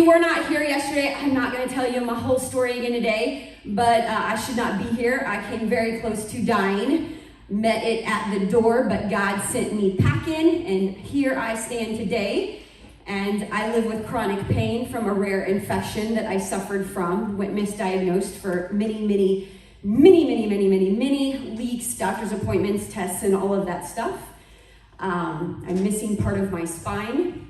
you were not here yesterday, I'm not going to tell you my whole story again today, but I should not be here. I came very close to dying, met it at the door, but God sent me packing, and here I stand today. And I live with chronic pain from a rare infection that I suffered from, went misdiagnosed for many weeks, doctor's appointments, tests, and all of that stuff. I'm missing part of my spine,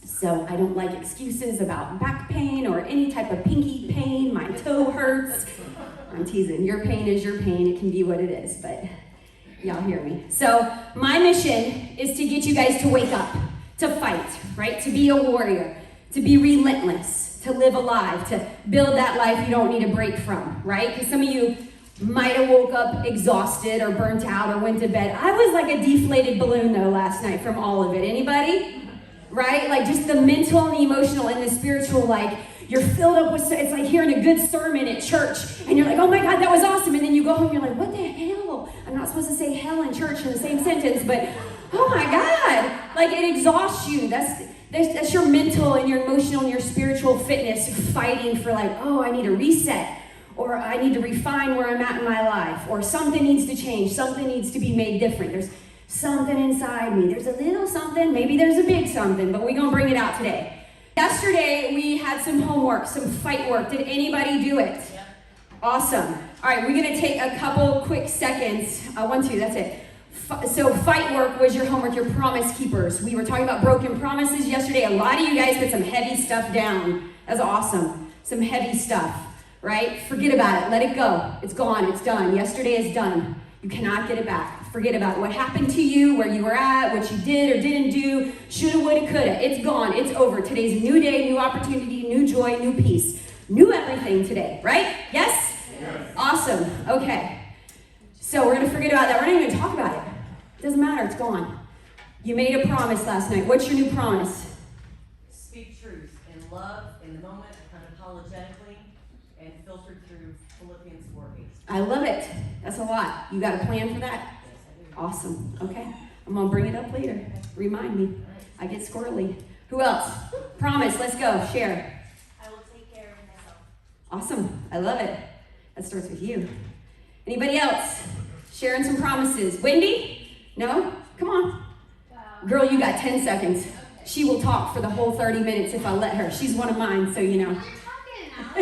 so I don't like excuses about back pain or any type of pinky pain. My toe hurts. I'm teasing. Your pain is your pain. It can be what it is, but y'all hear me. So my mission is to get you guys to wake up, to fight, right? To be a warrior, to be relentless, to live alive, to build that life you don't need a break from, right? Because some of you might have woke up exhausted or burnt out or went to bed. I was like a deflated balloon though last night from all of it. Anybody? Right? Like just the mental and the emotional and the spiritual, like you're filled up with, it's like hearing a good sermon at church and you're like, oh my God, that was awesome. And then you go home and you're like, what the hell? I'm not supposed to say hell and church in the same sentence, but oh my God, like it exhausts you. That's your mental and your emotional and your spiritual fitness fighting for like, oh, I need a reset, or I need to refine where I'm at in my life, or something needs to change, something needs to be made different. There's something inside me. There's a little something, maybe there's a big something, but we're gonna bring it out today. Yesterday, we had some homework, some fight work. Did anybody do it? Yeah. Awesome. All right, we're gonna take a couple quick seconds. 1, 2, that's it. So fight work was your homework, your promise keepers. We were talking about broken promises yesterday. A lot of you guys put some heavy stuff down. That's awesome. Some heavy stuff, right? Forget about it. Let it go. It's gone. It's done. Yesterday is done. You cannot get it back. Forget about it. What happened to you, where you were at, what you did or didn't do, shoulda, woulda, coulda. It's gone. It's over. Today's a new day, new opportunity, new joy, new peace. New everything today, right? Yes? Yes. Awesome. Okay. So we're going to forget about that. We're not even going to talk about it. It doesn't matter. It's gone. You made a promise last night. What's your new promise? Speak truth in love, in the moment, unapologetically, and filtered through Philippians 4:8. I love it. That's a lot. You got a plan for that? Yes, I do. Awesome. Okay. I'm going to bring it up later. Remind me. I get squirrely. Who else? Promise. Let's go. Share. I will take care of myself. Awesome. I love it. That starts with you. Anybody else? Sharing some promises. Wendy? No? Come on. Girl, you got 10 seconds. She will talk for the whole 30 minutes if I let her. She's one of mine, so you know. I'm talking now.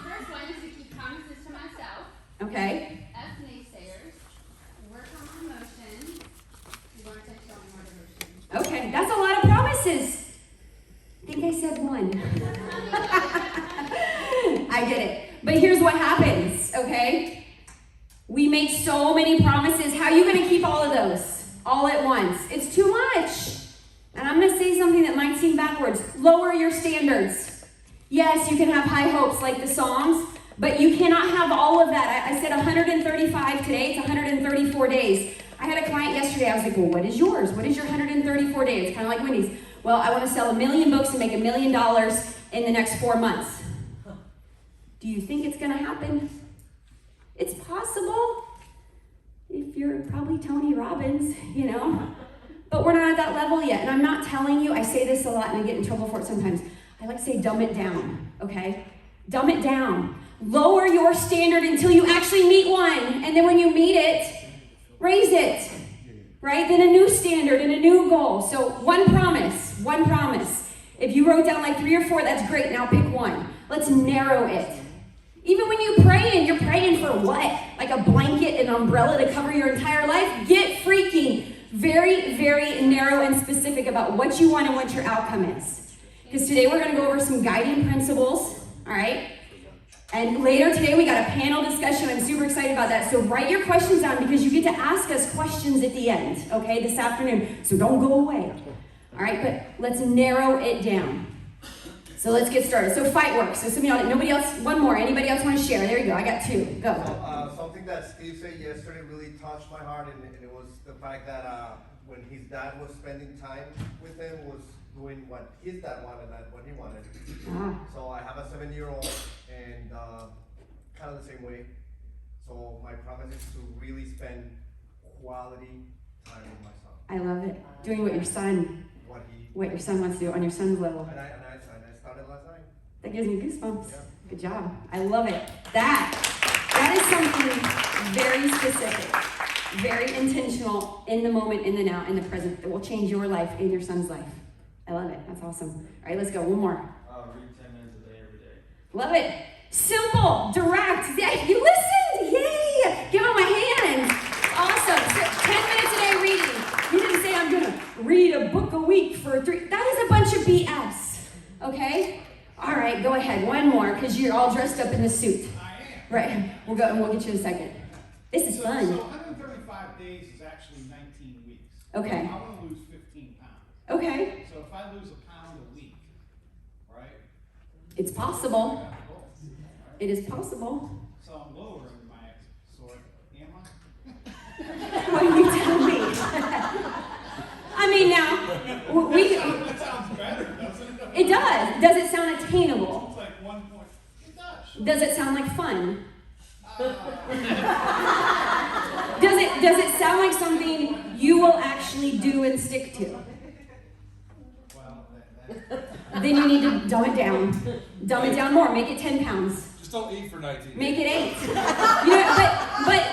First one is to keep promises to myself. Okay. F naysayers. Work on emotions. You want to touch on more emotions. Okay, that's a lot of promises. I think I said one. I get it. But here's what happens, okay? We make so many promises. How are you going to keep all of those all at once? It's too much. And I'm going to say something that might seem backwards. Lower your standards. Yes, you can have high hopes like the Psalms, but you cannot have all of that. I said 135 today. It's 134 days. I had a client yesterday. I was like, well, what is yours? What is your 134 days? It's kind of like Wendy's. Well, I want to sell 1 million books and make $1 million in the next 4 months. Do you think it's going to happen? It's possible if you're probably Tony Robbins, you know, but we're not at that level yet. And I'm not telling you, I say this a lot and I get in trouble for it sometimes. I like to say dumb it down, okay? Dumb it down. Lower your standard until you actually meet one. And then when you meet it, raise it, right? Then a new standard and a new goal. So one promise. If you wrote down like 3 or 4, that's great. Now pick one. Let's narrow it. Even when you're praying for what? Like a blanket, an umbrella to cover your entire life? Get freaking very, very narrow and specific about what you want and what your outcome is. Because today we're going to go over some guiding principles, all right? And later today we got a panel discussion. I'm super excited about that. So write your questions down because you get to ask us questions at the end, okay, this afternoon. So don't go away, all right? But let's narrow it down. So let's get started. So fight work. So some of y'all, nobody else, one more. Anybody else want to share? There you go. I got 2. Go. So, something that Steve said yesterday really touched my heart, and it was the fact that when his dad was spending time with him, was doing what his dad wanted, not what he wanted. So I have a 7-year-old, and kind of the same way. So my promise is to really spend quality time with my son. I love it. Doing what your son. What he what your son wants to do on your son's level. And I started last night. That gives me goosebumps. Yeah. Good job. I love it. That is something very specific, very intentional, in the moment, in the now, in the present, that will change your life and your son's life. I love it. That's awesome. All right, let's go. One more. Read 10 minutes a day every day. Love it. Simple, direct. Yeah, you listened. Yay! Give him a hand. Awesome. So 10 minutes a day reading. You didn't say I'm going to read a book a week for 3. That is a bunch of BS. Okay? All right, go ahead. One more, because you're all dressed up in the suit. I am. Right. We'll go and we'll get you in a second. This is fun. So 135 days is actually 19 weeks. Okay. I want to lose 15 pounds. Okay. So if I lose a pound a week, right? It's possible. I got the goal, right? It is possible. So I'm lowering my sort. Am I? What do you tell me? I mean, now, we. That sounds better, doesn't it? It does. Does it sound attainable? It's like 1 point. It does. Does it sound like fun? Does it sound like something you will actually do and stick to? Well, Then you need to dumb it down. Dumb it down more. Make it 10 pounds. Just don't eat for 19 days. Make it 8.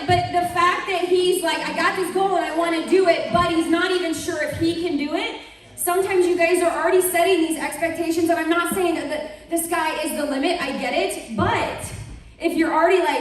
But the fact that he's like, I got this goal and I want to do it, but he's not even sure if he can do it. Sometimes you guys are already setting these expectations, and I'm not saying that the sky is the limit. I get it, but if you're already like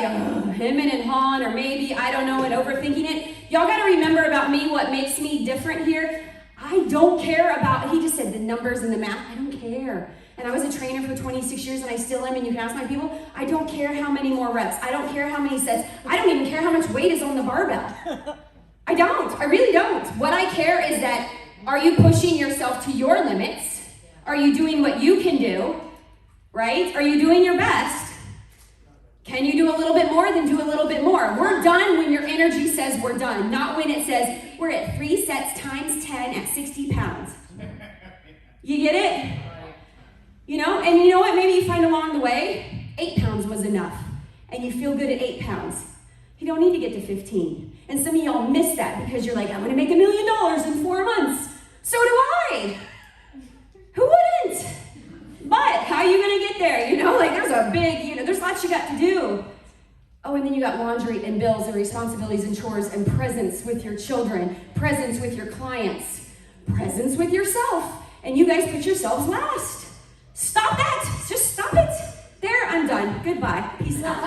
hemming and hawing, or maybe I don't know, and overthinking it, y'all got to remember about me. What makes me different here? I don't care about. He just said the numbers and the math. I don't care. And I was a trainer for 26 years, and I still am, and you can ask my people, I don't care how many more reps. I don't care how many sets. I don't even care how much weight is on the barbell. I don't. I really don't. What I care is that, are you pushing yourself to your limits? Are you doing what you can do? Right? Are you doing your best? Can you do a little bit more? Then do a little bit more. We're done when your energy says we're done, not when it says we're at 3 sets times 10 at 60 pounds. You get it? You know, and you know what? Maybe you find along the way, 8 pounds was enough, and you feel good at 8 pounds. You don't need to get to 15. And some of y'all miss that because you're like, I'm going to make $1 million in 4 months. So do I. Who wouldn't? But how are you going to get there? You know, like there's a big, there's lots you got to do. Oh, and then you got laundry and bills and responsibilities and chores and presence with your children, presence with your clients, presence with yourself. And you guys put yourselves last. Stop that. Just stop it. There, I'm done. Goodbye. Peace out.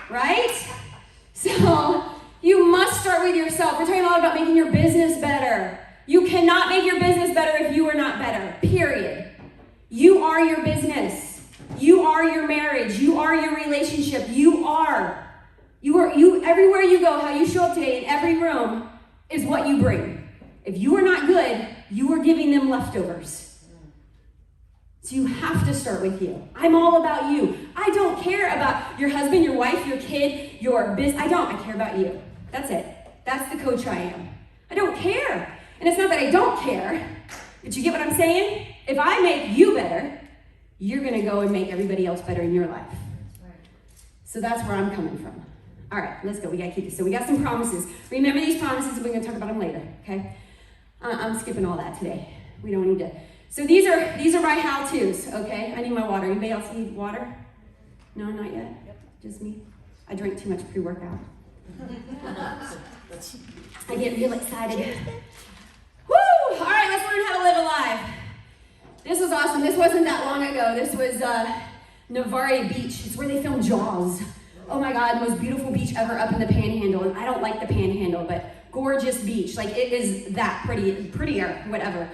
Right? So, you must start with yourself. We're talking a lot about making your business better. You cannot make your business better if you are not better. Period. You are your business. You are your marriage. You are your relationship. You are everywhere you go, how you show up today in every room is what you bring. If you are not good, you are giving them leftovers. So you have to start with you. I'm all about you. I don't care about your husband, your wife, your kid, your business. I care about you. That's it. That's the coach I am. I don't care. And it's not that I don't care, but you get what I'm saying? If I make you better, you're going to go and make everybody else better in your life. So that's where I'm coming from. All right, let's go. We got to keep this. So we got some promises. Remember these promises, and we're going to talk about them later, okay? I'm skipping all that today. We don't need to. So these are my how-tos, okay? I need my water. Anybody else need water? No, not yet? Yep. Just me? I drank too much pre-workout. I get real excited. Woo! All right, let's learn how to live a life. This was awesome. This wasn't that long ago. This was Navarre Beach. It's where they filmed Jaws. Oh my God, most beautiful beach ever up in the Panhandle. And I don't like the Panhandle, but gorgeous beach. Like, it is that prettier, whatever.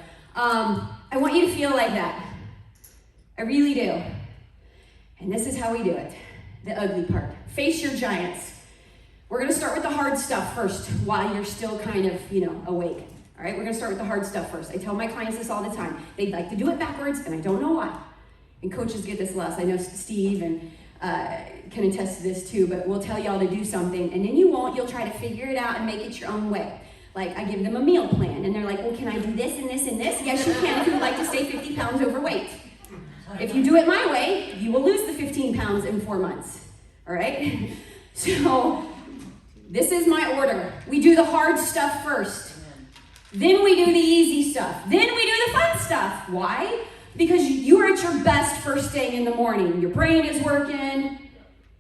I want you to feel like that. I really do. And this is how we do it. The ugly part. Face your giants. We're going to start with the hard stuff first while you're still kind of, awake. All right, we're going to start with the hard stuff first. I tell my clients this all the time. They'd like to do it backwards, and I don't know why. And coaches get this less. I know Steve and can attest to this too, but we'll tell y'all to do something, and then you won't. You'll try to figure it out and make it your own way. Like, I give them a meal plan, and they're like, well, can I do this and this and this? Yes, you can if you would like to stay 50 pounds overweight. If you do it my way, you will lose the 15 pounds in 4 months. All right? So, this is my order. We do the hard stuff first. Then we do the easy stuff. Then we do the fun stuff. Why? Because you are at your best first thing in the morning. Your brain is working.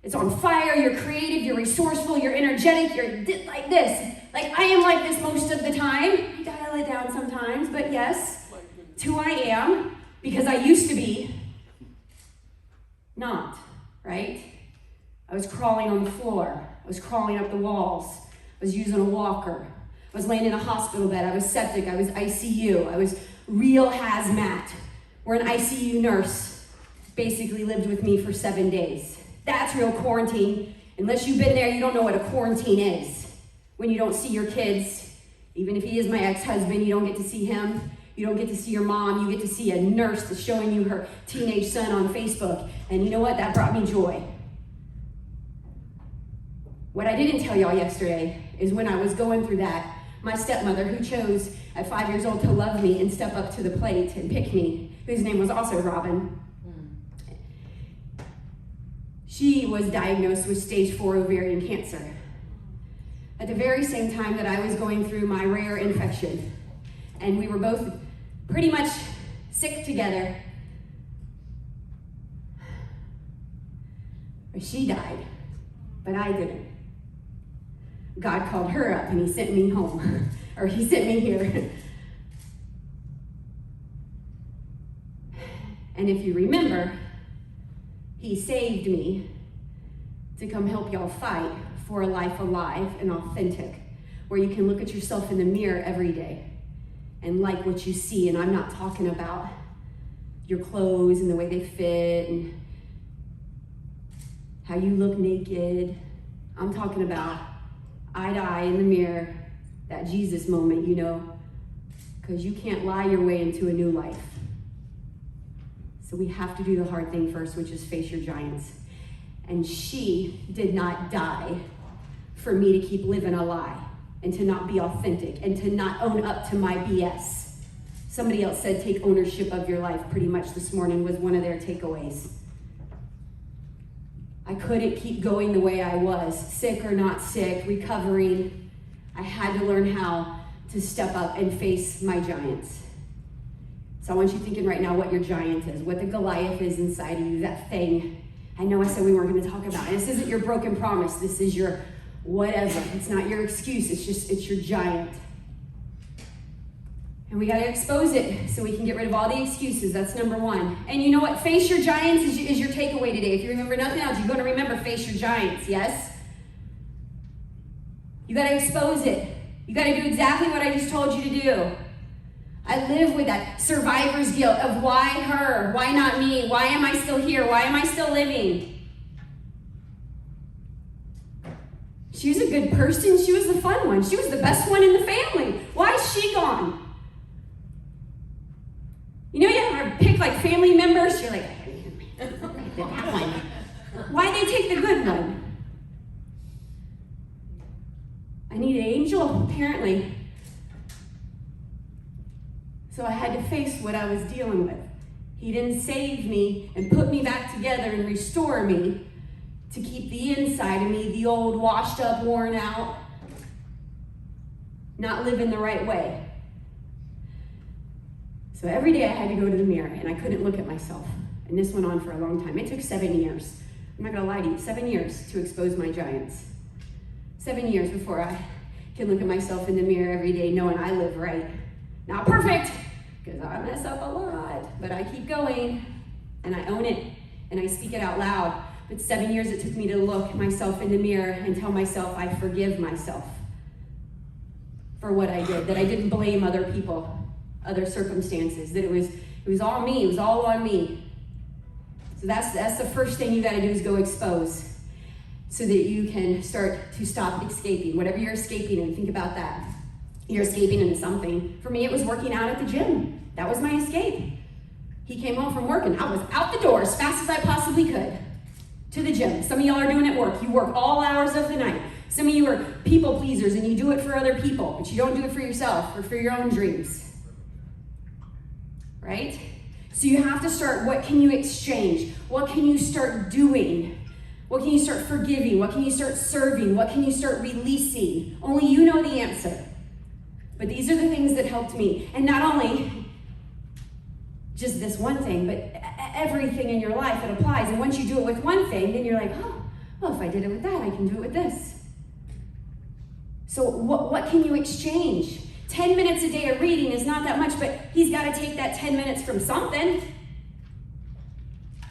It's on fire. You're creative. You're resourceful. You're energetic. You're like this. Like I am like this most of the time. I dial it down sometimes, but yes, it's who I am because I used to be not, right? I was crawling on the floor. I was crawling up the walls. I was using a walker. I was laying in a hospital bed. I was septic. I was ICU. I was real hazmat, where an ICU nurse basically lived with me for 7 days. That's real quarantine. Unless you've been there, you don't know what a quarantine is. When you don't see your kids, even if he is my ex-husband, you don't get to see him. You don't get to see your mom. You get to see a nurse that's showing you her teenage son on Facebook. And you know what? That brought me joy. What I didn't tell y'all yesterday is when I was going through that, my stepmother, who chose at 5 years old to love me and step up to the plate and pick me, whose name was also Robyn, she was diagnosed with stage 4 ovarian cancer. At the very same time that I was going through my rare infection. And we were both pretty much sick together. She died, but I didn't. God called her up and he sent me home, or he sent me here. And if you remember, he saved me to come help y'all fight for a life alive and authentic, where you can look at yourself in the mirror every day and like what you see. And I'm not talking about your clothes and the way they fit and how you look naked. I'm talking about eye to eye in the mirror, that Jesus moment, you know, because you can't lie your way into a new life. So we have to do the hard thing first, which is face your giants. And she did not die for me to keep living a lie and to not be authentic and to not own up to my BS. Somebody else said take ownership of your life pretty much this morning was one of their takeaways. I couldn't keep going the way I was, sick or not sick, recovering. I had to learn how to step up and face my giants. So I want you thinking right now what your giant is, what the Goliath is inside of you, that thing. I know I said we weren't going to talk about it. This isn't your broken promise. This is your whatever. It's not your excuse. It's your giant. And we got to expose it so we can get rid of all the excuses. That's number one. And you know what? Face your giants is your takeaway today. If you remember nothing else, you're going to remember face your giants, yes? You got to expose it. You got to do exactly what I just told you to do. I live with that survivor's guilt of why her? Why not me? Why am I still here? Why am I still living? She was a good person. She was the fun one. She was the best one in the family. Why is she gone? You know, you ever pick like family members? You're like, that one. Why'd they take the good one? I need an angel, apparently. So I had to face what I was dealing with. He didn't save me and put me back together and restore me to keep the inside of me, the old, washed up, worn out, not living the right way. So every day I had to go to the mirror and I couldn't look at myself. And this went on for a long time. It took 7 years. I'm not gonna lie to you, 7 years to expose my giants. 7 years before I can look at myself in the mirror every day knowing I live right. Not perfect, because I mess up a lot, but I keep going and I own it and I speak it out loud. But 7 years it took me to look myself in the mirror and tell myself I forgive myself for what I did, that I didn't blame other people, other circumstances, that it was all me, it was all on me. So that's the first thing you gotta do is go expose so that you can start to stop escaping. Whatever you're escaping in, think about that. You're escaping into something. For me, it was working out at the gym. That was my escape. He came home from work and I was out the door as fast as I possibly could to the gym. Some of y'all are doing it at work. You work all hours of the night. Some of you are people pleasers and you do it for other people, but you don't do it for yourself or for your own dreams. Right? So you have to start, what can you exchange? What can you start doing? What can you start forgiving? What can you start serving? What can you start releasing? Only you know the answer. But these are the things that helped me. And not only just this one thing, but everything in your life that applies. And once you do it with one thing, then you're like, oh, well, if I did it with that, I can do it with this. So what can you exchange? 10 minutes a day of reading is not that much, but he's got to take that 10 minutes from something.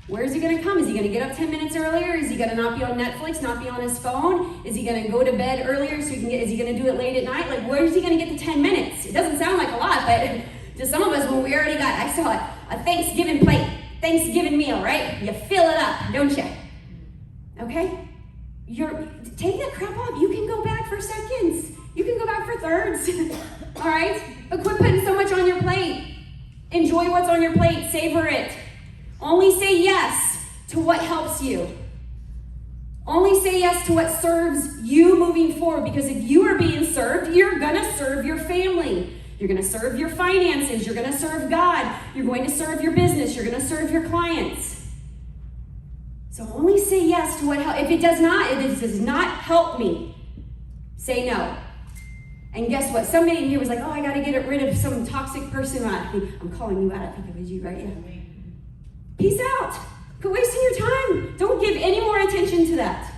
Where's he going to come? Is he going to get up 10 minutes earlier? Is he going to not be on Netflix, not be on his phone? Is he going to go to bed earlier so he can is he going to do it late at night? Like, where is he going to get the 10 minutes? It doesn't sound like a lot, but to some of us, when we already got, I saw it, a Thanksgiving plate, Thanksgiving meal, right? You fill it up, don't you? Okay? Take that crap off. You can go back for seconds. You can go back for thirds. All right? But quit putting so much on your plate. Enjoy what's on your plate. Savor it. Only say yes to what helps you. Only say yes to what serves you moving forward, because if you are being served, you're going to serve your family. You're going to serve your finances. You're going to serve God. You're going to serve your business. You're going to serve your clients. So only say yes to what helps. If it does not help me, say no. And guess what? Somebody in here was like, oh, I got to get rid of some toxic person. I'm calling you out. I think it was you, right? Yeah. Peace out. Quit wasting your time. Don't give any more attention to that.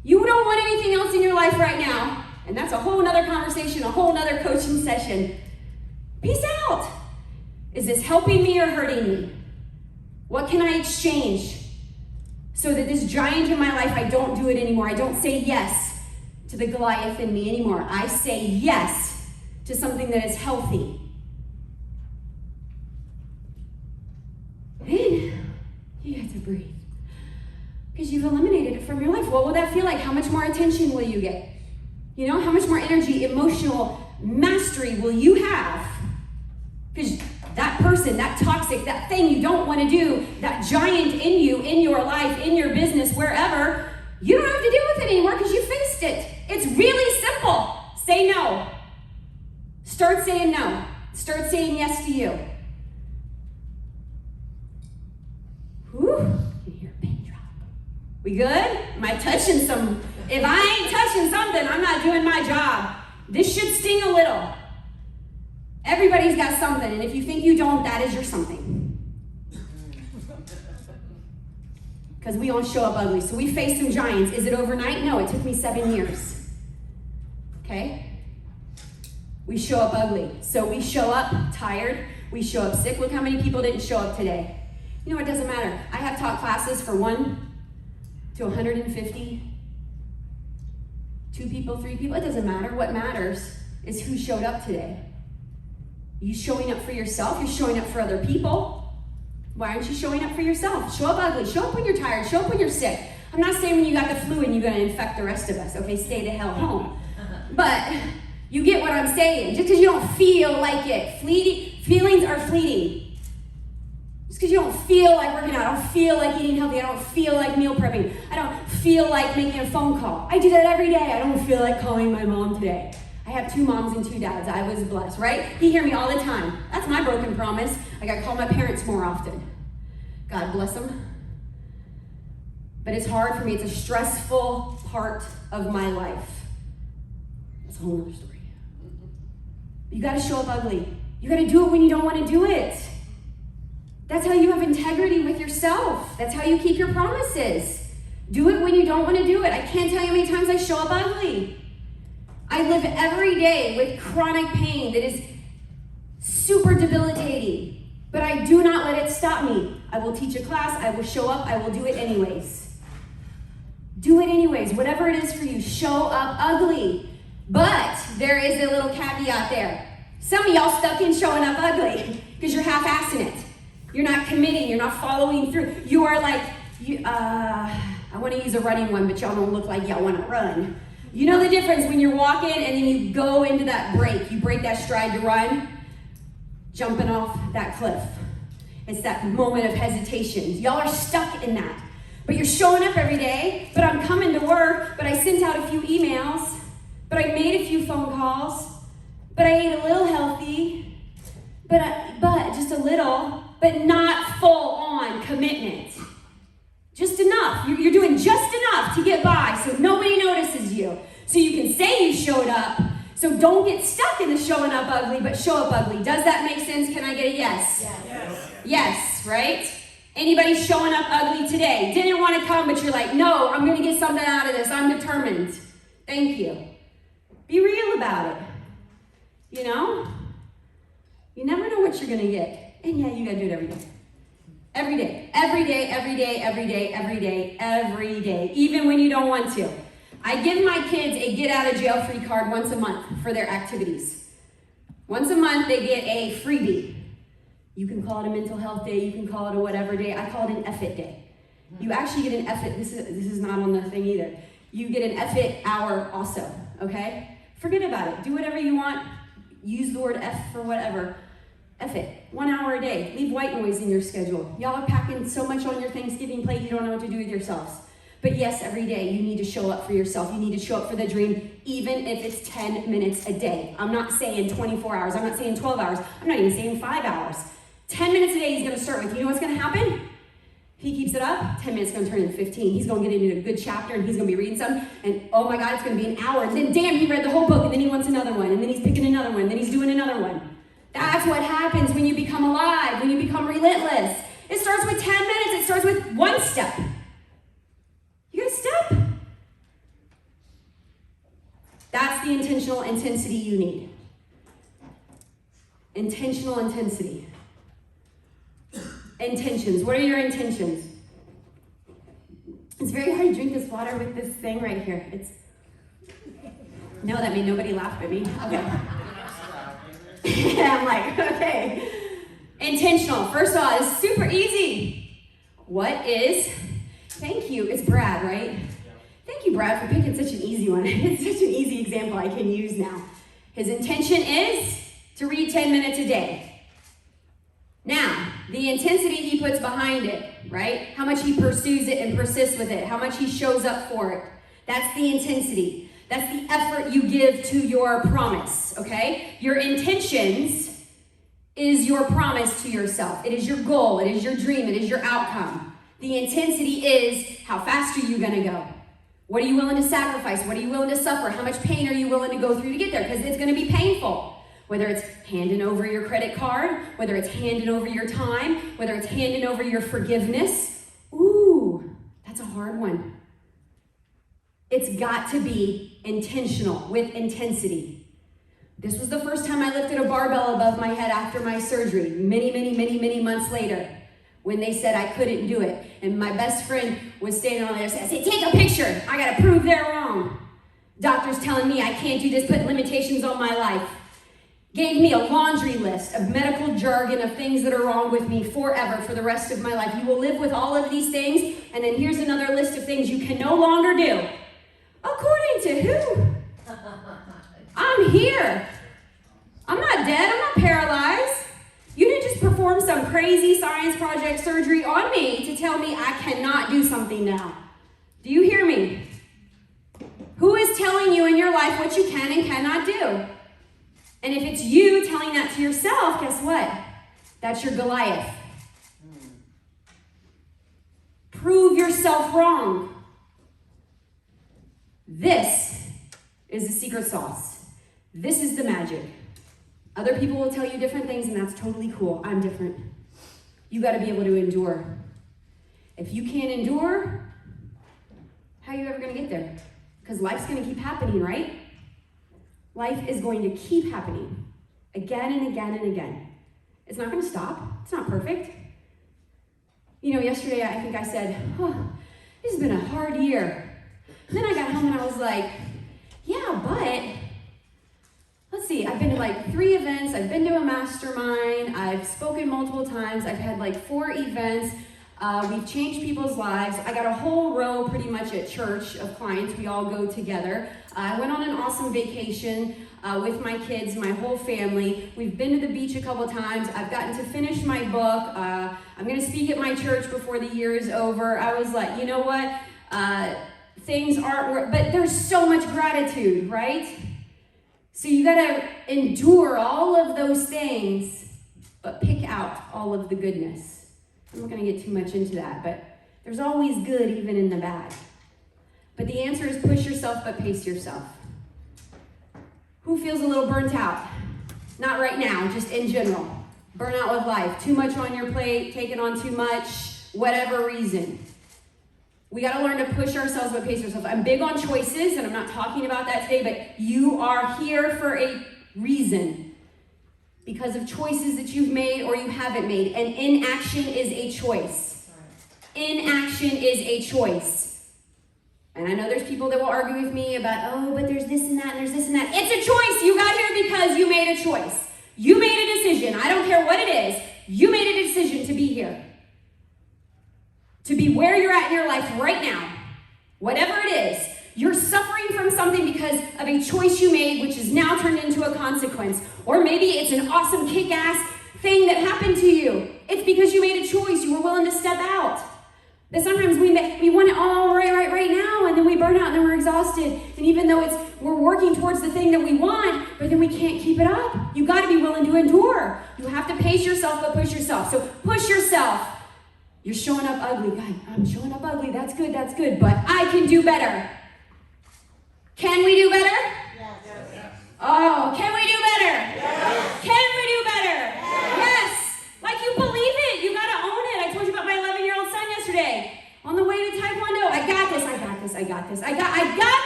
You don't want anything else in your life right now. And that's a whole nother conversation, a whole nother coaching session. Peace out. Is this helping me or hurting me? What can I exchange so that this giant in my life, I don't do it anymore? I don't say yes to the Goliath in me anymore. I say yes to something that is healthy. And you have to breathe, because you've eliminated it from your life. What will that feel like? How much more attention will you get? You know, how much more energy, emotional mastery will you have? Because that person, that toxic, that thing you don't want to do, that giant in you, in your life, in your business, wherever, you don't have to deal with it anymore because you faced it. It's really simple. Say no. Start saying no. Start saying yes to you. Whew, you can hear a pin drop. We good? Am I touching some? If I ain't touching something, I'm not doing my job. This should sting a little. Everybody's got something, and if you think you don't, that is your something. Because we don't show up ugly. So we face some giants. Is it overnight? No, it took me 7 years. Okay? We show up ugly. So we show up tired. We show up sick. Look how many people didn't show up today. You know, it doesn't matter. I have taught classes for 1 to 150. 2 people, 3 people. It doesn't matter. What matters is who showed up today. Are you showing up for yourself? You're showing up for other people. Why aren't you showing up for yourself? Show up ugly. Show up when you're tired. Show up when you're sick. I'm not saying when you got the flu and you're going to infect the rest of us. Okay, stay the hell home. But you get what I'm saying. Just because you don't feel like it. Feelings are fleeting. Just because you don't feel like working out, I don't feel like eating healthy, I don't feel like meal prepping, I don't feel like making a phone call. I do that every day. I don't feel like calling my mom today. I have 2 moms and 2 dads. I was blessed, right? You hear me all the time. That's my broken promise. I got to call my parents more often. God bless them. But it's hard for me. It's a stressful part of my life. That's a whole other story. You got to show up ugly. You got to do it when you don't want to do it. That's how you have integrity with yourself. That's how you keep your promises. Do it when you don't want to do it. I can't tell you how many times I show up ugly. I live every day with chronic pain that is super debilitating, but I do not let it stop me. I will teach a class, I will show up, I will do it anyways. Do it anyways. Whatever it is for you, show up ugly. But there is a little caveat there. Some of y'all stuck in showing up ugly because you're half-assing it. You're not committing, you're not following through. You are like, I want to use a running one, but y'all don't look like y'all want to run. You know the difference when you're walking and then you go into that break. You break that stride to run, jumping off that cliff. It's that moment of hesitation. Y'all are stuck in that. But you're showing up every day, but I'm coming to work, but I sent out a few emails, but I made a few phone calls, but I ate a little healthy, but just a little, but not full on commitment. Just enough. You're doing just enough to get by so nobody notices you. So you can say you showed up, So don't get stuck in the showing up ugly, but show up ugly. Does that make sense? Can I get a yes? Yes. Yes, right? Anybody showing up ugly today? Didn't want to come, but you're like, no, I'm going to get something out of this. I'm determined. Thank you. Be real about it. You know? You never know what you're going to get. And yeah, you got to do it every day. Every day. Every day, every day, every day, every day, every day. Even when you don't want to. I give my kids a get out of jail free card once a month for their activities. Once a month, they get a freebie. You can call it a mental health day, you can call it a whatever day. I call it an F-it day. You actually get an F-it, this is not on the thing either. You get an F-it hour also, okay? Forget about it. Do whatever you want. Use the word F for whatever. F-it. 1 hour a day. Leave white noise in your schedule. Y'all are packing so much on your Thanksgiving plate you don't know what to do with yourselves. But yes, every day you need to show up for yourself. You need to show up for the dream, even if it's 10 minutes a day. I'm not saying 24 hours. I'm not saying 12 hours. I'm not even saying 5 hours. 10 minutes a day he's going to start with. You know what's going to happen? If he keeps it up, 10 minutes is going to turn into 15. He's going to get into a good chapter, and he's going to be reading something, and oh my God, it's going to be an hour. And then, damn, he read the whole book, and then he wants another one, and then he's picking another one, and then he's doing another one. That's what happens when you become alive, when you become relentless. It starts with 10 minutes. It starts with one step. You got a step. That's the intentional intensity you need. Intentional intensity. Intentions. What are your intentions? It's very hard to drink this water with this thing right here. No, that means nobody laughed at me. Okay. I'm like, okay. Intentional. First of all, it's super easy. What is, thank you, it's Brad, right? Thank you, Brad, for picking such an easy one. It's such an easy example I can use now. His intention is to read 10 minutes a day. Now, the intensity he puts behind it, right? How much he pursues it and persists with it. How much he shows up for it. That's the intensity. That's the effort you give to your promise, okay? Your intentions is your promise to yourself. It is your goal. It is your dream. It is your outcome. The intensity is how fast are you going to go? What are you willing to sacrifice? What are you willing to suffer? How much pain are you willing to go through to get there? Because it's going to be painful. Whether it's handing over your credit card, whether it's handing over your time, whether it's handing over your forgiveness. Ooh, that's a hard one. It's got to be intentional with intensity. This was the first time I lifted a barbell above my head after my surgery, many months later, when they said I couldn't do it. And my best friend was standing on the other side. I said, take a picture. I got to prove they're wrong. Doctors telling me I can't do this, putting limitations on my life. Gave me a laundry list of medical jargon of things that are wrong with me forever for the rest of my life. You will live with all of these things, and then here's another list of things you can no longer do. According to who? I'm here. I'm not dead. I'm not paralyzed. You didn't just perform some crazy science project surgery on me to tell me I cannot do something now. Do you hear me? Who is telling you in your life what you can and cannot do? And if it's you telling that to yourself, guess what? That's your Goliath. Prove yourself wrong. This is the secret sauce. This is the magic. Other people will tell you different things, and that's totally cool. I'm different. You got to be able to endure. If you can't endure, how are you ever going to get there? Because life's going to keep happening, right? Life is going to keep happening again and again and again. It's not going to stop. It's not perfect. You know, yesterday I think I said, oh, this has been a hard year. And then I got home and I was like, yeah, but let's see, I've been to like 3 events. I've been to a mastermind. I've spoken multiple times. I've had like 4 events. We've changed people's lives. I got a whole row pretty much at church of clients. We all go together. I went on an awesome vacation with my kids, my whole family. We've been to the beach a couple times. I've gotten to finish my book. I'm going to speak at my church before the year is over. I was like, you know what? Things aren't, but there's so much gratitude, right? So you got to endure all of those things, but pick out all of the goodness. I'm not going to get too much into that, but there's always good even in the bad. But the answer is push yourself, but pace yourself. Who feels a little burnt out? Not right now, just in general. Burnout with life. Too much on your plate, taking on too much, whatever reason. We got to learn to push ourselves but pace ourselves. I'm big on choices, and I'm not talking about that today, but you are here for a reason. Because of choices that you've made or you haven't made. And inaction is a choice. Inaction is a choice. And I know there's people that will argue with me about, oh, but there's this and that, and there's this and that. It's a choice. You got here because you made a choice. You made a decision. I don't care what it is. You made a decision to be here. To be where you're at in your life right now. Whatever it is. You're suffering from something because of a choice you made, which is now turned into a consequence. Or maybe it's an awesome kick-ass thing that happened to you. It's because you made a choice. You were willing to step out. But sometimes we want it all right now, and then we burn out, and then we're exhausted. And even though we're working towards the thing that we want, but then we can't keep it up. You got to be willing to endure. You have to pace yourself, but push yourself. So push yourself. You're showing up ugly. God, I'm showing up ugly. That's good. But I can do better. Can we do better? Yes. Oh, can we do better? Yes. Can we do better? Yes. Like you believe it. You got to own it. I told you about my 11-year-old son yesterday. On the way to Taekwondo. I got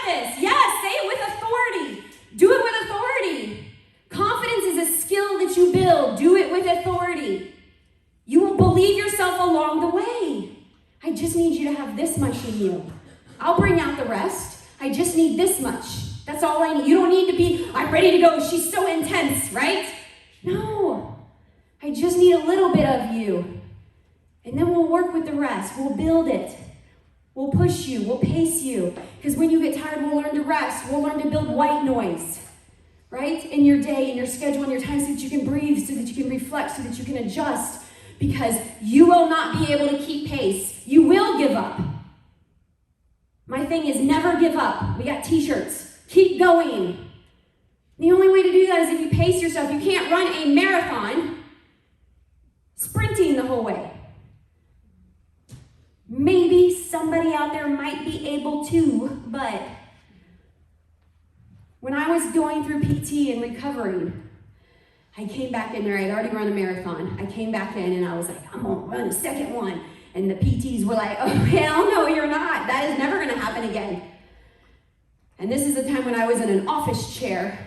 this. Yes, say it with authority. Do it with authority. Confidence is a skill that you build. Do it with authority. You will believe yourself along the way. I just need you to have this much in you. I'll bring out the rest. I just need this much. That's all I need. You don't need to be, I'm ready to go. She's so intense, right? No. I just need a little bit of you. And then we'll work with the rest. We'll build it. We'll push you. We'll pace you. Because when you get tired, we'll learn to rest. We'll learn to build white noise, right? In your day, in your schedule, in your time, so that you can breathe, so that you can reflect, so that you can adjust. Because you will not be able to keep pace. You will give up. My thing is never give up. We got t-shirts. Keep going. The only way to do that is if you pace yourself. You can't run a marathon sprinting the whole way. Maybe somebody out there might be able to, but when I was going through PT and recovering, I came back in there. I'd already run a marathon. I came back in and I was like, I'm going to run a second one. And the PTs were like, oh, hell no, you're not. That is never going to happen again. And this is the time when I was in an office chair,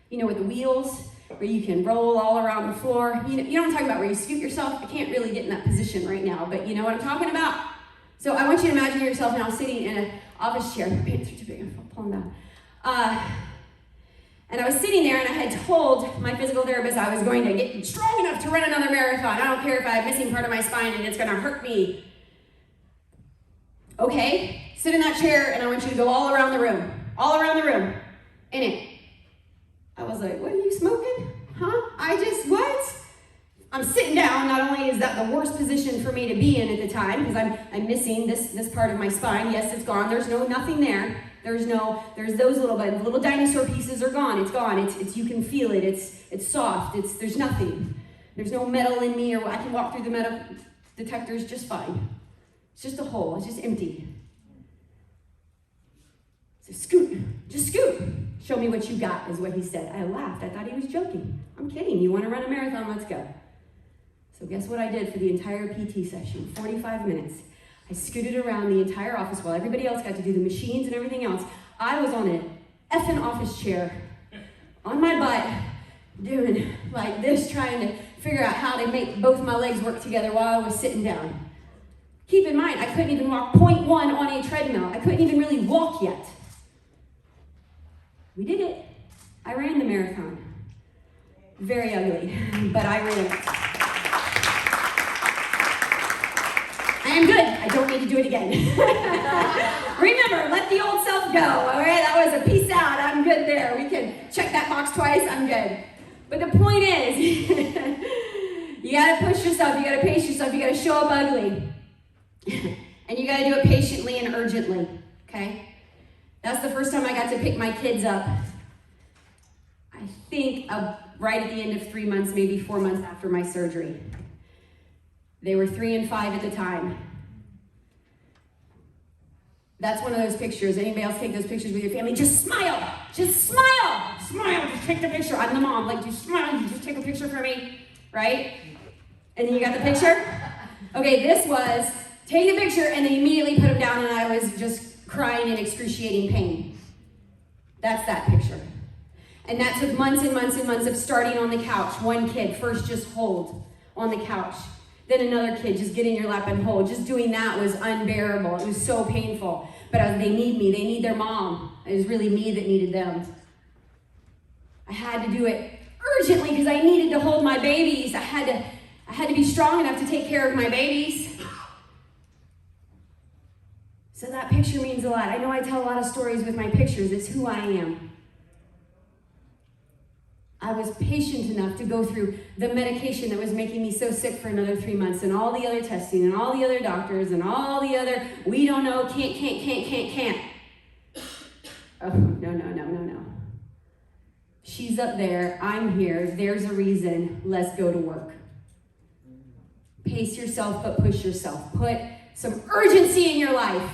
with the wheels, where you can roll all around the floor. You know what I'm talking about, where you scoot yourself? I can't really get in that position right now, but you know what I'm talking about? So I want you to imagine yourself now sitting in an office chair. My pants are too big, I'm pulling down. And I was sitting there, and I had told my physical therapist I was going to get strong enough to run another marathon. I don't care if I have missing part of my spine and it's going to hurt me. Okay, sit in that chair, and I want you to go all around the room, in it. I was like, what are you smoking? Huh? What? I'm sitting down. Not only is that the worst position for me to be in at the time, because I'm missing this part of my spine. Yes, it's gone. There's nothing there. There's those little dinosaur pieces are gone. It's gone. It's you can feel it. It's soft. There's nothing. There's no metal in me, or I can walk through the metal detectors just fine. It's just a hole. It's just empty. So just scoot. Show me what you got, is what he said. I laughed. I thought he was joking. I'm kidding. You want to run a marathon? Let's go. So guess what I did for the entire PT session? 45 minutes. I scooted around the entire office while everybody else got to do the machines and everything else. I was on an effing office chair on my butt doing like this, trying to figure out how to make both my legs work together while I was sitting down. Keep in mind, I couldn't even walk 0.1 on a treadmill. I couldn't even really walk yet. We did it. I ran the marathon. Very ugly, but I ran it. I am good. I don't need to do it again. Remember, let the old self go. All right, that was a peace out. I'm good there. We can check that box twice. I'm good. But the point is, you got to push yourself. You got to pace yourself. You got to show up ugly. And you got to do it patiently and urgently. Okay? That's the first time I got to pick my kids up. I think right at the end of 3 months, maybe 4 months after my surgery. They were 3 and 5 at the time. That's one of those pictures. Anybody else take those pictures with your family? Just smile. Just smile. smile, just take the picture. I'm the mom, like, just smile, you just take a picture for me, right? And then you got the picture? Okay, this was, take the picture, and then immediately put him down, and I was just crying in excruciating pain. That's that picture. And that took months and months and months of starting on the couch. One kid, first just hold on the couch. Then another kid, just get in your lap and hold. Just doing that was unbearable. It was so painful. But they need me. They need their mom. It was really me that needed them. I had to do it urgently because I needed to hold my babies. I had to be strong enough to take care of my babies. So that picture means a lot. I know I tell a lot of stories with my pictures. It's who I am. I was patient enough to go through the medication that was making me so sick for another 3 months, and all the other testing, and all the other doctors, and all the other, we don't know, can't. Oh, no. She's up there, I'm here, there's a reason, let's go to work. Pace yourself, but push yourself. Put some urgency in your life.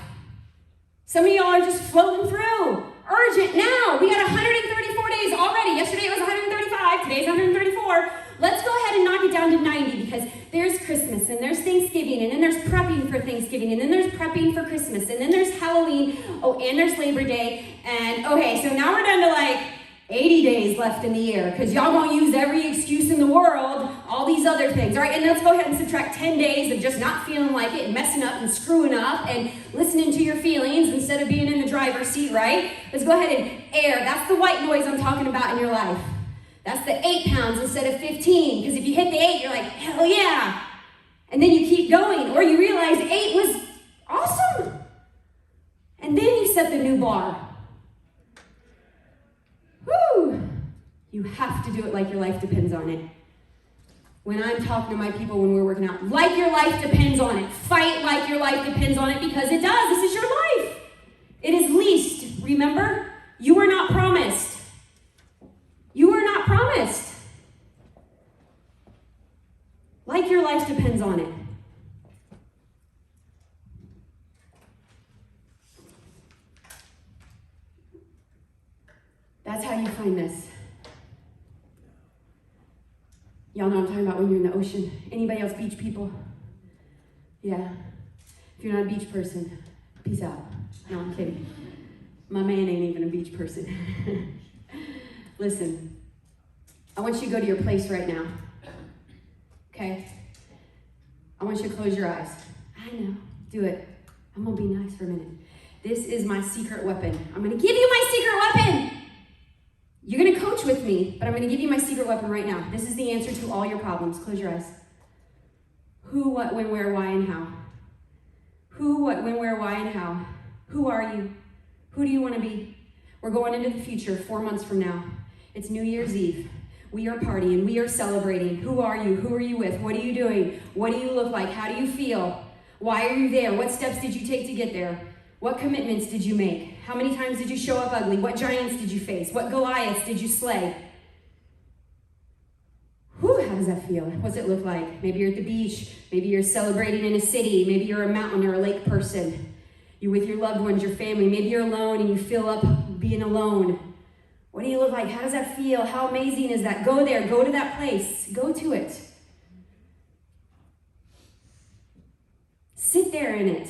Some of y'all are just floating through. Urgent now. We got 134 days already. Yesterday it was 135. Today's 134. Let's go ahead and knock it down to 90 because there's Christmas and there's Thanksgiving and then there's prepping for Thanksgiving and then there's prepping for Christmas and then there's Halloween. Oh, and there's Labor Day. And okay, so now we're down to like 80 days left in the year because y'all won't use every excuse in the world, all these other things. All right, and let's go ahead and subtract 10 days of just not feeling like it and messing up and screwing up and listening to your feelings instead of being in the driver's seat, right? Let's go ahead and air. That's the white noise I'm talking about in your life. That's the 8 pounds instead of 15 because if you hit the 8, you're like, hell yeah. And then you keep going or you realize 8 was awesome. And then you set the new bar. Woo! You have to do it like your life depends on it. When I'm talking to my people when we're working out, like your life depends on it. Fight like your life depends on it because it does. This is your life. It is leased. Remember? You are not promised. You are not promised. Like your life depends on it. That's how you find this. Y'all know what I'm talking about when you're in the ocean. Anybody else beach people? Yeah. If you're not a beach person, peace out. No, I'm kidding. My man ain't even a beach person. Listen, I want you to go to your place right now. Okay? I want you to close your eyes. I know. Do it. I'm going to be nice for a minute. This is my secret weapon. I'm going to give you my secret weapon. You're going to coach with me, but I'm going to give you my secret weapon right now. This is the answer to all your problems. Close your eyes. Who, what, when, where, why, and how. Who, what, when, where, why, and how. Who are you? Who do you want to be? We're going into the future 4 months from now. It's New Year's Eve. We are partying. We are celebrating. Who are you? Who are you with? What are you doing? What do you look like? How do you feel? Why are you there? What steps did you take to get there? What commitments did you make? How many times did you show up ugly? What giants did you face? What Goliaths did you slay? Whew, how does that feel? What's it look like? Maybe you're at the beach. Maybe you're celebrating in a city. Maybe you're a mountain or a lake person. You're with your loved ones, your family. Maybe you're alone and you feel up being alone. What do you look like? How does that feel? How amazing is that? Go there. Go to that place. Go to it. Sit there in it.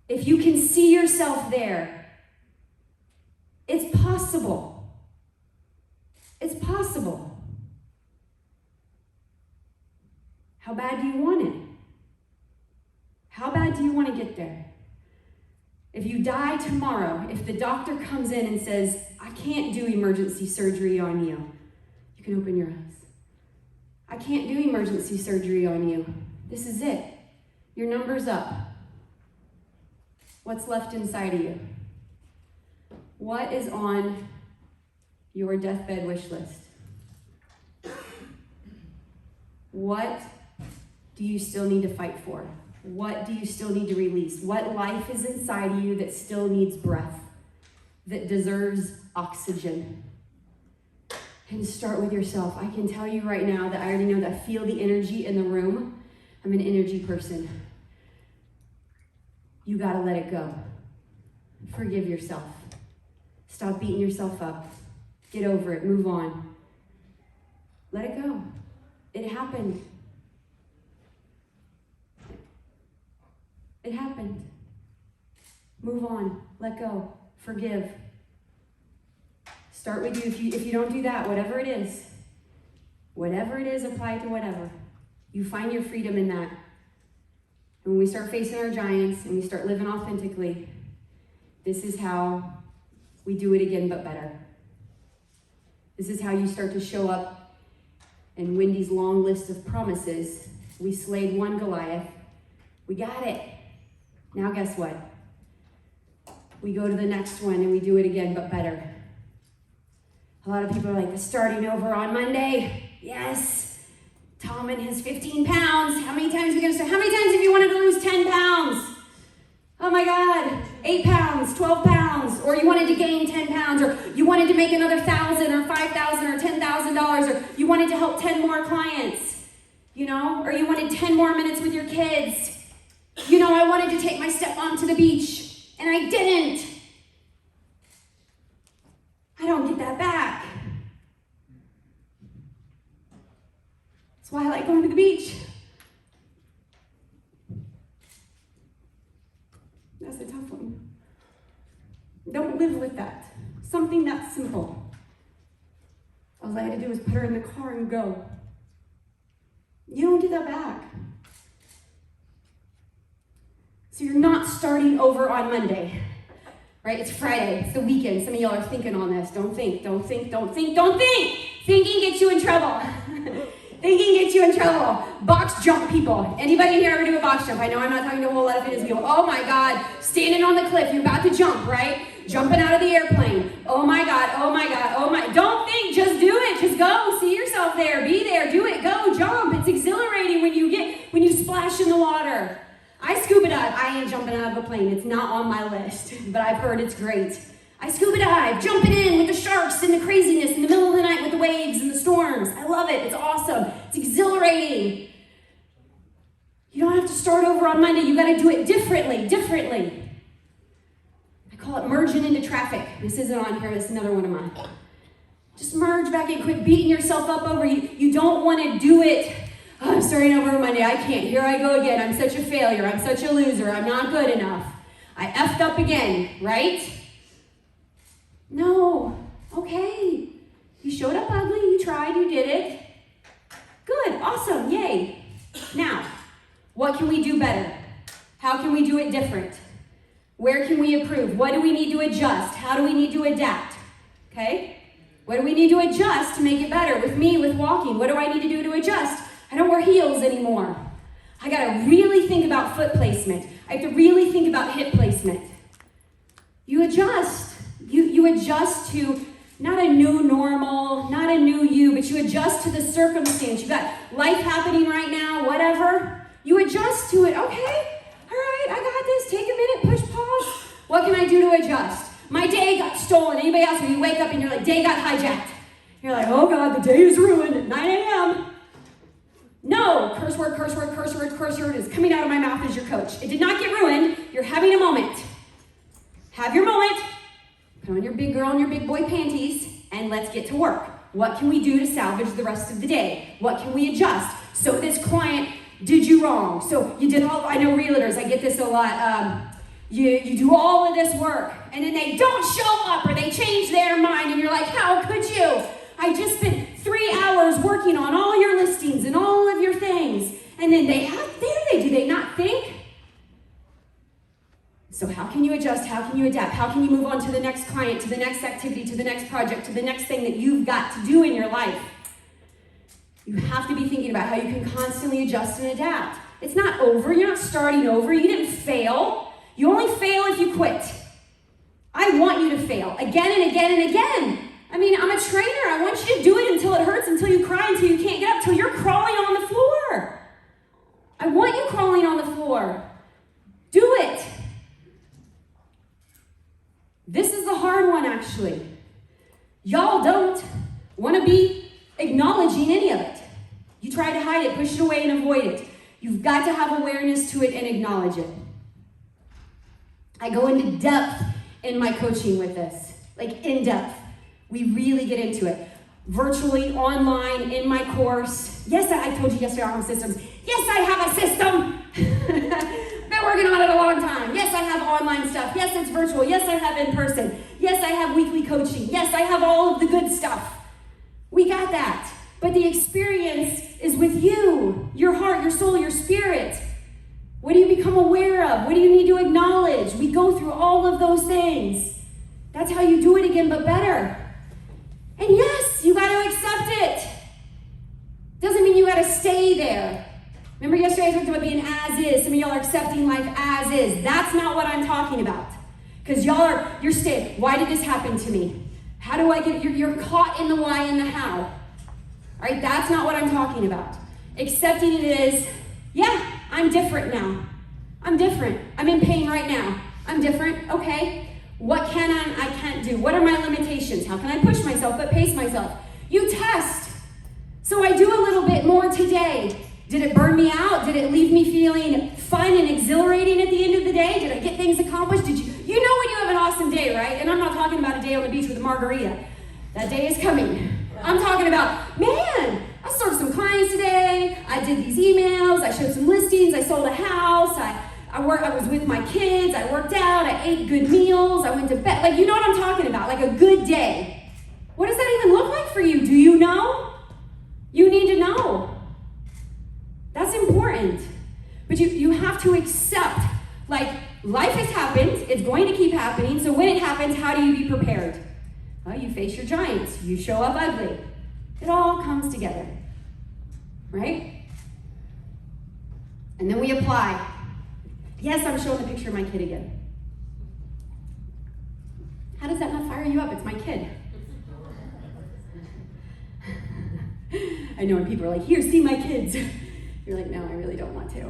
If you can see yourself there, it's possible. It's possible. How bad do you want it? How bad do you want to get there? If you die tomorrow, if the doctor comes in and says, I can't do emergency surgery on you, you can open your eyes. I can't do emergency surgery on you. This is it. Your number's up. What's left inside of you? What is on your deathbed wish list? What do you still need to fight for? What do you still need to release? What life is inside of you that still needs breath, that deserves oxygen? And start with yourself. I can tell you right now that I already know that I feel the energy in the room. I'm an energy person. You gotta let it go. Forgive yourself. Stop beating yourself up. Get over it. Move on. Let it go. It happened. It happened. Move on. Let go. Forgive. Start with you. If you don't do that, whatever it is, apply it to whatever. You find your freedom in that. And when we start facing our giants and we start living authentically, this is how we do it again, but better. This is how you start to show up in Wendy's long list of promises. We slayed one Goliath. We got it. Now guess what? We go to the next one and we do it again, but better. A lot of people are like, starting over on Monday. Yes. Tom and his 15 pounds. How many times are we going to start? How many times have you wanted to lose 10 pounds? Oh my God. 8 pounds, 12 pounds. Or you wanted to gain 10 pounds. Or you wanted to make another $1,000 or $5,000 or $10,000. Or you wanted to help 10 more clients. You know? Or you wanted 10 more minutes with your kids. You know, I wanted to take my stepmom to the beach. And I didn't. I don't get that back. That's why I like going to the beach. That's a tough one. Don't live with that. Something that simple. All I had to do was put her in the car and go. You don't get that back. So you're not starting over on Monday, right? It's Friday, it's the weekend. Some of y'all are thinking on this. Don't think. Thinking gets you in trouble. Thinking gets you in trouble. Box jump people. Anybody here ever do a box jump? I know I'm not talking to a whole lot of fitness people. Oh my God, standing on the cliff, you're about to jump, right? Jumping out of the airplane. Oh my God. Don't think, just do it. Just go, see yourself there, be there, do it, go, jump. It's exhilarating when you splash in the water. I scuba dive. I ain't jumping out of a plane. It's not on my list, but I've heard it's great. I scuba dive, jumping in with the sharks and the craziness in the middle of the night with the waves and the storms. I love it. It's awesome. It's exhilarating. You don't have to start over on Monday. You got to do it differently. I call it merging into traffic. This isn't on here. This is another one of mine. Just merge back in. Quit beating yourself up over you. You don't want to do it. Oh, I'm starting over on Monday. I can't. Here I go again. I'm such a failure. I'm such a loser. I'm not good enough. I effed up again, right? No. Okay. You showed up ugly. You tried. You did it. Good. Awesome. Yay. Now, what can we do better? How can we do it different? Where can we improve? What do we need to adjust? How do we need to adapt? Okay? What do we need to adjust to make it better? With me, with walking, what do I need to do to adjust? I don't wear heels anymore. I gotta really think about foot placement. I have to really think about hip placement. You adjust. You adjust to not a new normal, not a new you, but you adjust to the circumstance. You got life happening right now, whatever. You adjust to it. Okay, all right, I got this. Take a minute, push pause. What can I do to adjust? My day got stolen. Anybody else, when you wake up and you're like, day got hijacked. You're like, oh God, the day is ruined at 9 a.m. No, curse word is coming out of my mouth as your coach. It did not get ruined. You're having a moment. Have your moment. Put on your big girl and your big boy panties, and let's get to work. What can we do to salvage the rest of the day? What can we adjust? So this client did you wrong. So you did all, I know realtors, I get this a lot. You do all of this work, and then they don't show up, or they change their mind, and you're like, how could you? I just spent 3 hours working on all your listings and all of your things. And then do they not think? So how can you adjust? How can you adapt? How can you move on to the next client, to the next activity, to the next project, to the next thing that you've got to do in your life? You have to be thinking about how you can constantly adjust and adapt. It's not over. You're not starting over. You didn't fail. You only fail if you quit. I want you to fail again and again and again. I mean, I'm a trainer. I want you to do it until it hurts, until you cry, until you can't get up, until you're crawling on the floor. I want you crawling on the floor. Do it. This is the hard one, actually. Y'all don't want to be acknowledging any of it. You try to hide it, push it away, and avoid it. You've got to have awareness to it and acknowledge it. I go into depth in my coaching with this. like in depth. We really get into it. Virtually, online, in my course. Yes, I told you yesterday I have systems. Yes, I have a system. Been working on it a long time. Yes, I have online stuff. Yes, it's virtual. Yes, I have in person. Yes, I have weekly coaching. Yes, I have all of the good stuff. We got that. But the experience is with you, your heart, your soul, your spirit. What do you become aware of? What do you need to acknowledge? We go through all of those things. That's how you do it again, but better. And yes, you got to accept it. Doesn't mean you got to stay there. Remember yesterday I talked about being as is. Some of y'all are accepting life as is. That's not what I'm talking about. Because you're staying. Why did this happen to me? How do I get, you're caught in the why and the how. All right, that's not what I'm talking about. Accepting it is, yeah, I'm different now. I'm different. I'm in pain right now. I'm different, okay. What can I can't do? What are my limitations? How can I push myself but pace myself? You test. So I do a little bit more today. Did it burn me out? Did it leave me feeling fun and exhilarating at the end of the day? Did I get things accomplished? You know when you have an awesome day, right? And I'm not talking about a day on the beach with a margarita. That day is coming. I'm talking about, man, I served some clients today. I did these emails. I showed some listings. I sold a house. I was with my kids. I worked out. I ate good meals. I went to bed. Like, you know what I'm talking about? Like a good day. What does that even look like for you? Do you know? You need to know. That's important. But you have to accept, like, life has happened. It's going to keep happening. So when it happens, how do you be prepared? Well, you face your giants. You show up ugly. It all comes together. Right? And then we apply. Yes, I'm showing the picture of my kid again. How does that not fire you up? It's my kid. I know when people are like, here, see my kids. You're like, no, I really don't want to.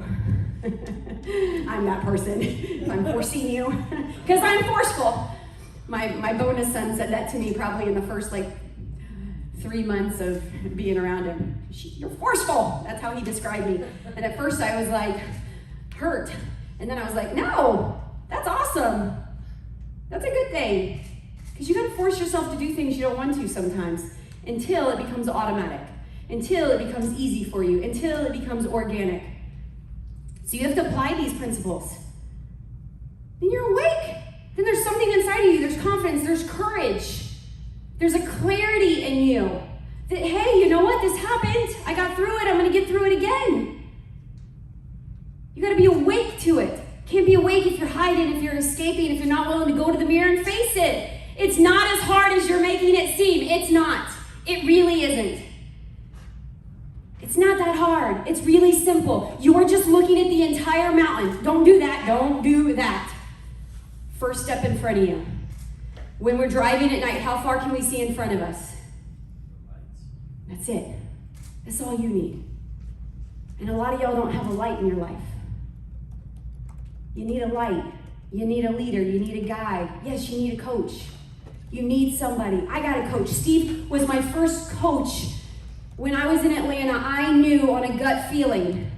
I'm that person. I'm forcing you. Because I'm forceful. My bonus son said that to me probably in the first 3 months of being around him. You're forceful. That's how he described me. And at first I was like, hurt. And then I was like, no, that's awesome. That's a good thing. Because you got to force yourself to do things you don't want to sometimes until it becomes automatic, until it becomes easy for you, until it becomes organic. So you have to apply these principles. Then you're awake. Then there's something inside of you. There's confidence. There's courage. There's a clarity in you that, hey, you know what? This happened. I got through it. I'm going to get through it again. You got to be awake to it. Can't be awake if you're hiding, if you're escaping, if you're not willing to go to the mirror and face it. It's not as hard as you're making it seem. It's not. It really isn't. It's not that hard. It's really simple. You're just looking at the entire mountain. Don't do that. Don't do that. First step in front of you. When we're driving at night, how far can we see in front of us? That's it. That's all you need. And a lot of y'all don't have a light in your life. You need a light. You need a leader. You need a guide. Yes, you need a coach. You need somebody. I got a coach. Steve was my first coach. When I was in Atlanta, I knew on a gut feeling.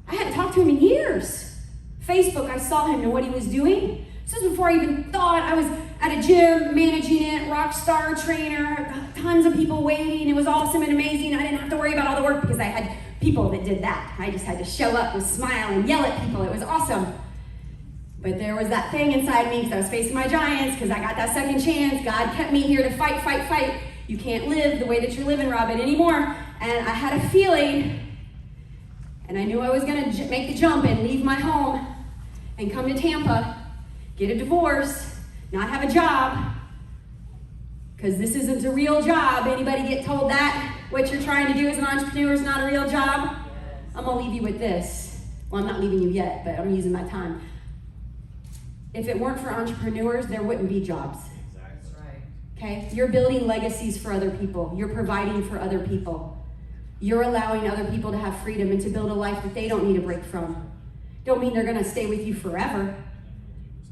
I hadn't talked to him in years. Facebook, I saw him and what he was doing. This was before I even thought. I was at a gym, managing it, rock star trainer, tons of people waiting. It was awesome and amazing. I didn't have to worry about all the work because I had people that did that. I just had to show up with smile and yell at people. It was awesome. But there was that thing inside me because I was facing my giants, because I got that second chance. God kept me here to fight, fight, fight. You can't live the way that you're living, Robyn, anymore. And I had a feeling, and I knew I was going to make the jump and leave my home and come to Tampa, get a divorce, not have a job, because this isn't a real job. Anybody get told that? What you're trying to do as an entrepreneur is not a real job? I'm going to leave you with this. Well, I'm not leaving you yet, but I'm using my time. If it weren't for entrepreneurs, there wouldn't be jobs. That's right. Okay? You're building legacies for other people. You're providing for other people. You're allowing other people to have freedom and to build a life that they don't need a break from. Don't mean they're going to stay with you forever,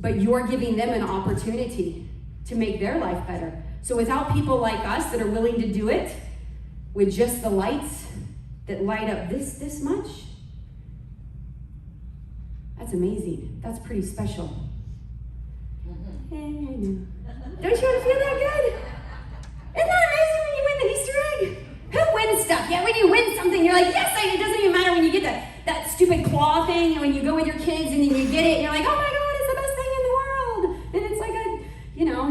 but you're giving them an opportunity to make their life better. So without people like us that are willing to do it with just the lights that light up this much, that's amazing. That's pretty special. I know. Don't you want to feel that good? Isn't that amazing when you win the Easter egg? Who wins stuff? Yeah, when you win something, you're like, yes, it doesn't even matter when you get that stupid claw thing, and when you go with your kids and then you get it, and you're like, oh my God, it's the best thing in the world. And it's like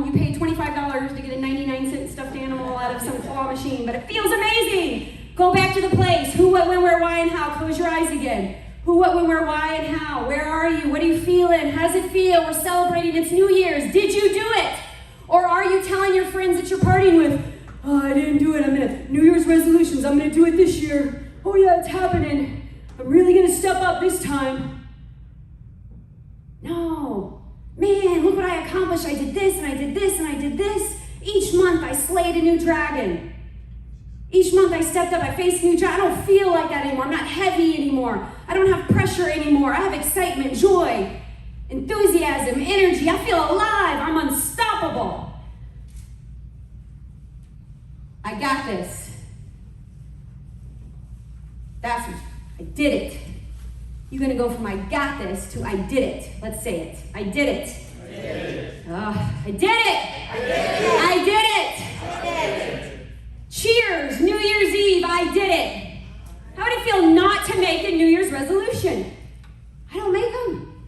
you pay $25 to get a 99-cent stuffed animal out of some claw machine, but it feels amazing. Go back to the place. Who, what, when, where, why, and how. Close your eyes again. Who, what, when, where, why, and how. Where are you? What are you feeling? How does it feel? We're celebrating. It's New Year's. Did you do it? Or are you telling your friends that you're partying with, oh, I didn't do it. New Year's resolutions. I'm going to do it this year. Oh, yeah, it's happening. I'm really going to step up this time. No. Man, look what I accomplished. I did this, and I did this, and I did this. Each month, I slayed a new dragon. Each month, I stepped up. I faced a new dragon. I don't feel like that anymore. I'm not heavy anymore. I don't have pressure anymore. I have excitement, joy, enthusiasm, energy. I feel alive. I'm unstoppable. I got this. That's what I did it. You're going to go from I got this to I did it. Let's say it. I did it. I did it. I did it. I did it. I did it. I did it. Cheers, New Year's Eve, I did it. How would it feel not to make a New Year's resolution? I don't make them.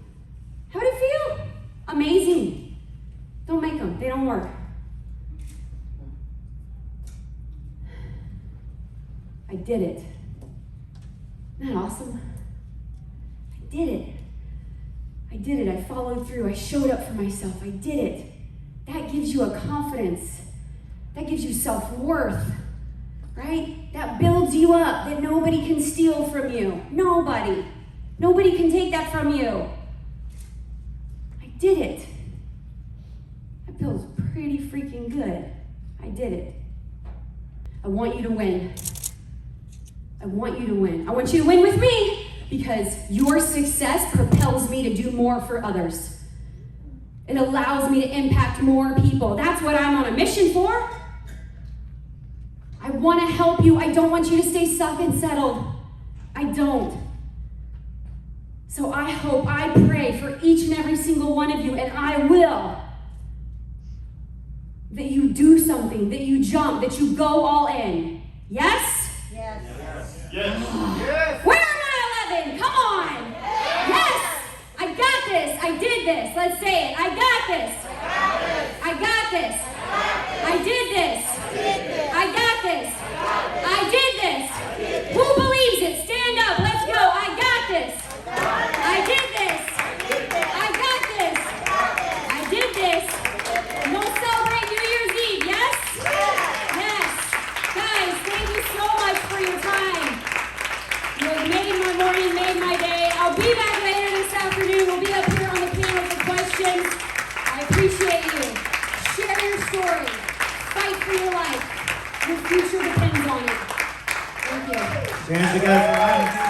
How would it feel? Amazing. Don't make them. They don't work. I did it. Isn't that awesome? I did it. I did it. I followed through. I showed up for myself. I did it. That gives you a confidence. That gives you self-worth, right? That builds you up, that nobody can steal from you. Nobody. Nobody can take that from you. I did it. That feels pretty freaking good. I did it. I want you to win. I want you to win. I want you to win with me because your success propels me to do more for others. It allows me to impact more people. That's what I'm on a mission for. I want to help you. I don't want you to stay stuck and settled. I don't. So I hope, I pray for each and every single one of you, and I will, that you do something, that you jump, that you go all in. Yes? Yes. Yes. Yes. Where am I 11? Come on. Yes. I got this. I did this. Let's say it. I got this. I got this. I did this. I got this. I did this. Who believes it? Stand up. Let's go. I got this. I did this. I got this. I did this. And we'll celebrate New Year's Eve. Yes? Yes. Guys, thank you so much for your time. You have made my morning, made my day. I'll be back later this afternoon. We'll be up here on the panel for questions. I appreciate you. Share your story. Fight for your life. Your future depends on it. Thank you. Hands together for Robyn.